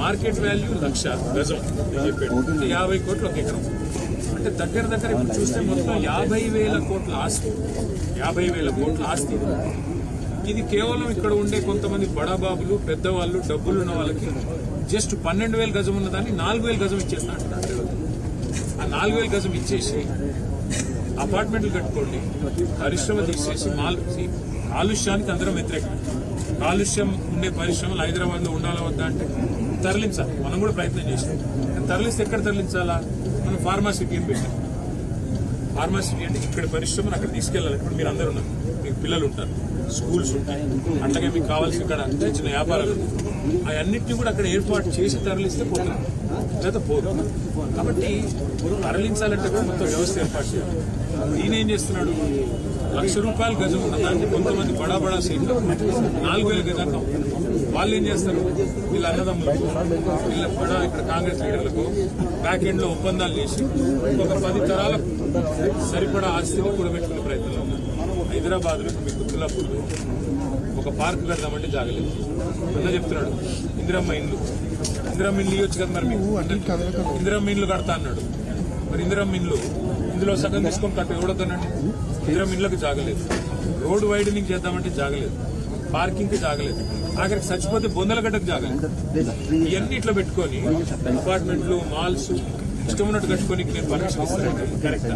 Market value 1,00,000 గజం అని చెప్పాడు. 50 కోట్లు ఒక ఎకరం. అంటే దగ్గర ఇప్పుడు చూస్తే మొత్తం 50,000 కోట్ల ఆస్తి. 50,000 కోట్ల ఆస్తి. ఇది కేవలం ఇక్కడ ఉండే కొంతమంది బడాబాబులు, పెద్దవాళ్ళు, డబ్బులు ఉన్న వాళ్ళకి జస్ట్ 12,000 గజం ఉన్నదాన్ని 4,000 గజం ఇచ్చేస్తా అంటున్నారు. ఆ 4,000 గజం ఇచ్చేసి అపార్ట్మెంట్లు కట్టుకోండి, పరిశ్రమ తీసేసి కాలుష్యానికి అందరం వ్యతిరేకం. కాలుష్యం ఉండే పరిశ్రమలు హైదరాబాద్ లో ఉండాలా వద్దా అంటే తరలించాలి. మనం కూడా ప్రయత్నం చేసాం. తరలిస్తే ఎక్కడ తరలించాలా? మనం ఫార్మాసిటీ అని పెట్టాం. ఫార్మాసిటీ అంటే ఇక్కడ పరిశ్రమను అక్కడ తీసుకెళ్లాలి. ఇప్పుడు మీరు అందరూ ఉన్నారు, మీకు పిల్లలు ఉంటారు, స్కూల్స్ ఉంటాయి, అట్లాగే మీకు కావాల్సిన ఇక్కడ చిన్న చిన్న వ్యాపారాలు, అవన్నింటినీ కూడా అక్కడ ఏర్పాటు చేసి తరలిస్తే పోతుంది, లేదా పోదు. కాబట్టి తరలించాలంటే కూడా మొత్తం వ్యవస్థ ఏర్పాటు చేయాలి. ఈయన ఏం చేస్తున్నాడు? ₹1,00,000 గజం ఉన్న దాన్ని కొంతమంది బడా సీట్లు 4,000 గజాలు. వాళ్ళు ఏం చేస్తారు? వీళ్ళ అన్నదమ్ములకు, వీళ్ళ ఇక్కడ కాంగ్రెస్ లీడర్లకు బ్యాక్ ఎండ్ లో ఒప్పందాలు చేసి ఒక 10 తరాలకు సరిపడా ఆస్తిని కూడబెట్టుకునే ప్రయత్నంలో ఉన్నారు. హైదరాబాద్ లో మీకు గుత్తులాపూర్ ఒక పార్క్ కడదామంటే జాగలేదు. అన్న చెప్తున్నాడు ఇందిరమ్మ ఇండ్లు ఇవ్వచ్చు కదా, మరి మీకు ఇందిరమ్మ ఇండ్లు కడతా అన్నాడు. మరి ఇందిరమ్మ ఇండ్లు ఇందులో సగం తీసుకొని కట్ట ఎవడతానండి? ఇందిరమ్మ ఇండ్లకు జాగలేదు. రోడ్ వైడనింగ్ చేద్దామంటే జాగలేదు. పార్కింగ్ కి జాగలేదు. ఆఖరికి చచ్చిపోతే బొందలగడ్డకు జాగలేదు. ఇవన్నీ ఇట్లా పెట్టుకొని అపార్ట్మెంట్లు, మాల్స్ ఇష్టం ఉన్నట్టు కట్టుకొని నేను పర్మిషన్ ఇస్తాను. కరెక్టా?